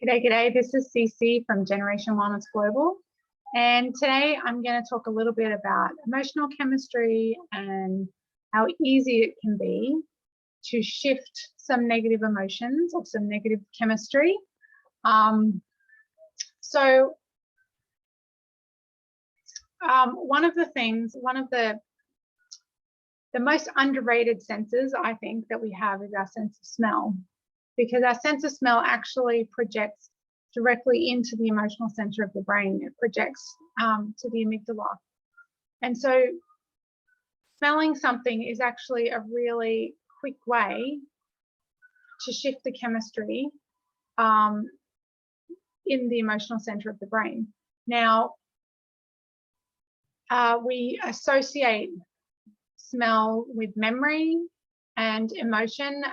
G'day, g'day. This is Cece from Generation Wellness Global. And today I'm going to talk a little bit about emotional chemistry and how easy it can be to shift some negative emotions or some negative chemistry. One of the most underrated senses I think that we have is our sense of smell, because our sense of smell actually projects directly into the emotional center of the brain. It projects to the amygdala. And so smelling something is actually a really quick way to shift the chemistry in the emotional center of the brain. Now, we associate smell with memory and emotion.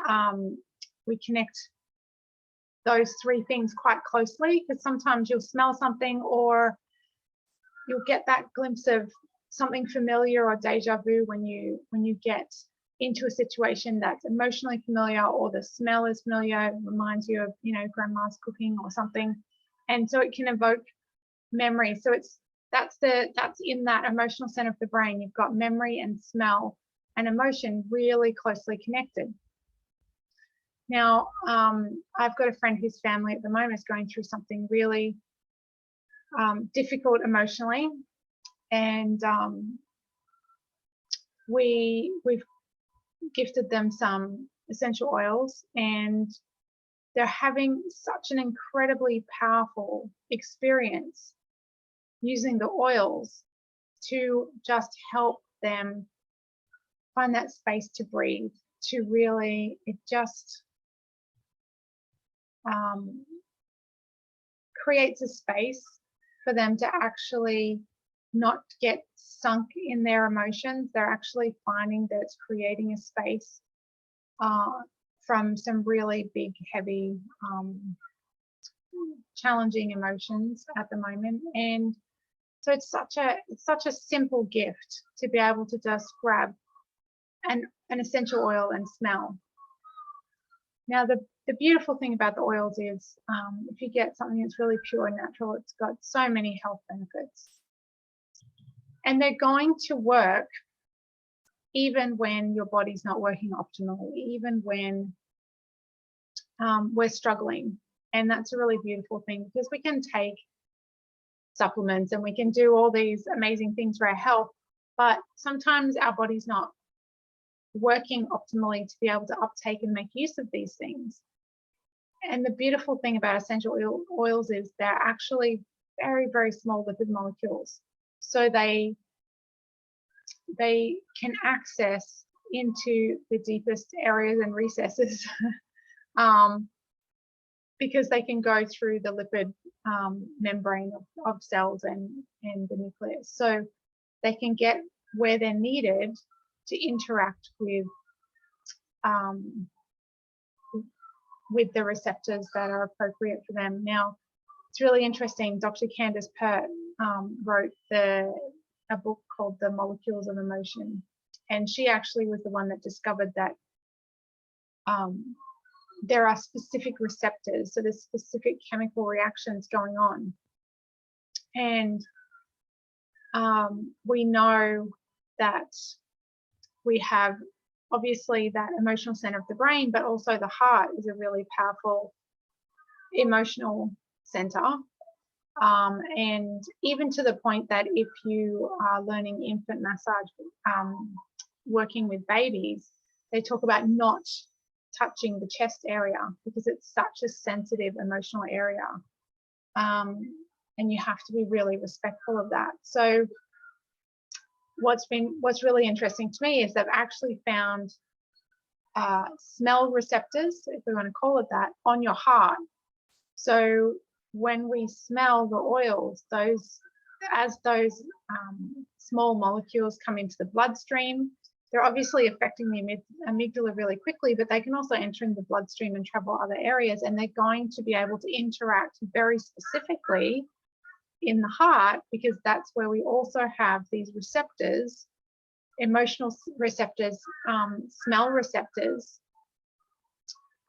We connect those three things quite closely, because sometimes you'll smell something or you'll get that glimpse of something familiar or deja vu when you get into a situation that's emotionally familiar, or the smell is familiar, it reminds you of, grandma's cooking or something, and so it can evoke memory. So that's in that emotional center of the brain. You've got memory and smell and emotion really closely connected. Now, I've got a friend whose family at the moment is going through something really difficult emotionally, and we've gifted them some essential oils, and they're having such an incredibly powerful experience using the oils to just help them find that space to breathe, to really, it just creates a space for them to actually not get sunk in their emotions. They're actually finding that it's creating a space from some really big, heavy, challenging emotions at the moment. And so it's such a simple gift to be able to just grab an essential oil and smell. Now, the beautiful thing about the oils is if you get something that's really pure and natural, it's got so many health benefits. And they're going to work even when your body's not working optimally, even when we're struggling. And that's a really beautiful thing, because we can take supplements and we can do all these amazing things for our health, but sometimes our body's not working optimally to be able to uptake and make use of these things. And the beautiful thing about essential oils is they're actually very, very small lipid molecules. So they can access into the deepest areas and recesses because they can go through the lipid membrane of cells and the nucleus. So they can get where they're needed to interact with the receptors that are appropriate for them. Now, it's really interesting. Dr. Candace Pert wrote a book called The Molecules of Emotion, and she actually was the one that discovered that there are specific receptors, so there's specific chemical reactions going on. And we know that we have obviously that emotional center of the brain, but also the heart is a really powerful emotional center. And even to the point that if you are learning infant massage, working with babies, they talk about not touching the chest area because it's such a sensitive emotional area. And you have to be really respectful of that. So what's really interesting to me is they've actually found smell receptors, if we want to call it that, on your heart. So when we smell the oils, as those small molecules come into the bloodstream, they're obviously affecting the amygdala really quickly, but they can also enter in the bloodstream and travel other areas, and they're going to be able to interact very specifically in the heart, because that's where we also have these receptors, emotional receptors, smell receptors,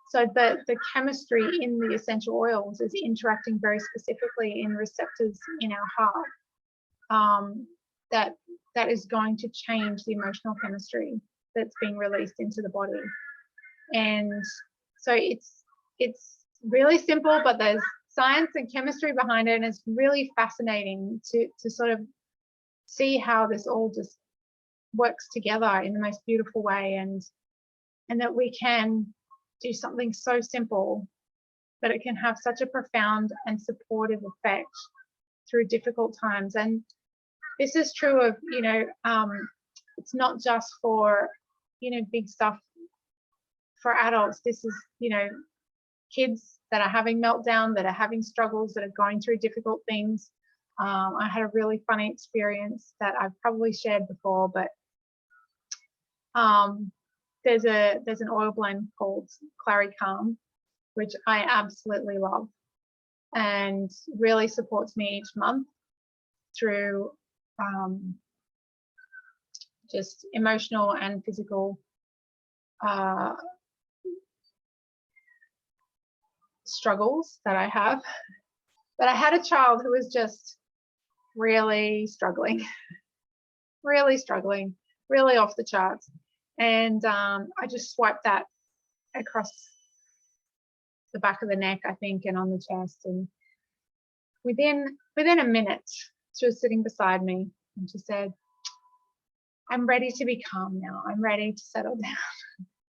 So the chemistry in the essential oils is interacting very specifically in receptors in our heart, that is going to change the emotional chemistry that's being released into the body. And so it's really simple, but there's science and chemistry behind it, and it's really fascinating to sort of see how this all just works together in the most beautiful way, and that we can do something so simple, but it can have such a profound and supportive effect through difficult times. And this is true of, it's not just for, big stuff for adults. This is, kids that are having meltdown, that are having struggles, that are going through difficult things. I had a really funny experience that I've probably shared before, but there's an oil blend called Clary Calm, which I absolutely love, and really supports me each month through just emotional and physical struggles that I have. But I had a child who was just really struggling, really off the charts. And I just swiped that across the back of the neck, I think, and on the chest. And within a minute, she was sitting beside me and she said, "I'm ready to be calm now. I'm ready to settle down."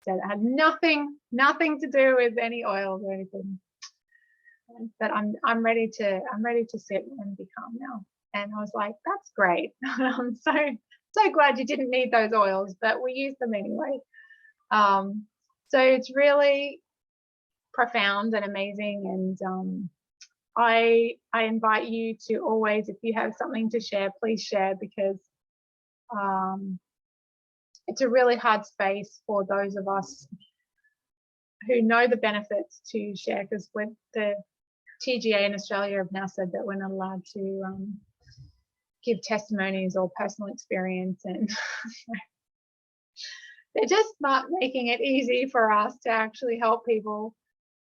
Said it had nothing to do with any oils or anything. But I'm ready to sit and be calm now. And I was like, that's great. I'm so glad you didn't need those oils, but we use them anyway. So it's really profound and amazing. And I invite you to always, if you have something to share, please share, because it's a really hard space for those of us who know the benefits to share, because with the TGA in Australia have now said that we're not allowed to give testimonies or personal experience, and they're just not making it easy for us to actually help people.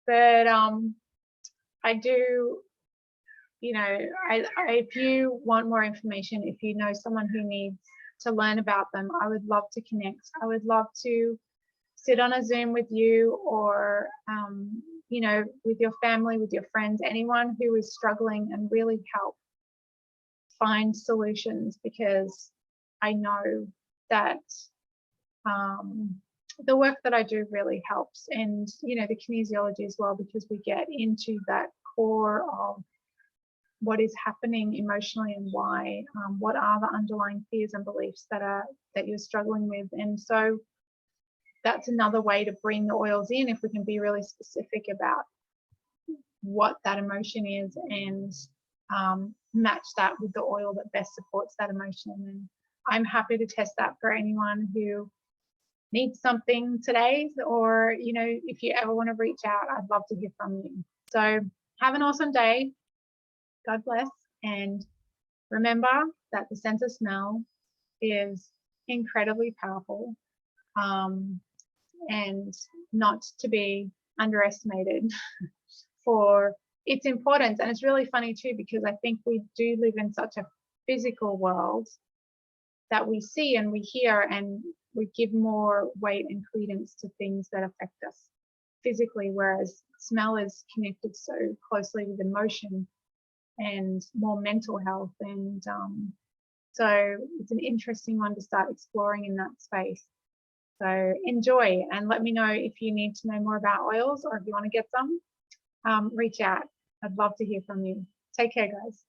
But I do, if you want more information, if you know someone who needs to learn about them, I would love to connect. I would love to sit on a Zoom with you, or with your family, with your friends, anyone who is struggling, and really help find solutions, because I know that the work that I do really helps, and the kinesiology as well, because we get into that core of what is happening emotionally and why, what are the underlying fears and beliefs that you're struggling with. And so that's another way to bring the oils in, if we can be really specific about what that emotion is, and match that with the oil that best supports that emotion. And I'm happy to test that for anyone who needs something today, or if you ever want to reach out, I'd love to hear from you. So have an awesome day. God bless, and remember that the sense of smell is incredibly powerful, and not to be underestimated for its importance. And it's really funny too, because I think we do live in such a physical world that we see and we hear, and we give more weight and credence to things that affect us physically, whereas smell is connected so closely with emotion and more mental health. And so it's an interesting one to start exploring in that space. So enjoy, and let me know if you need to know more about oils, or if you want to get some, reach out. I'd love to hear from you. Take care, guys.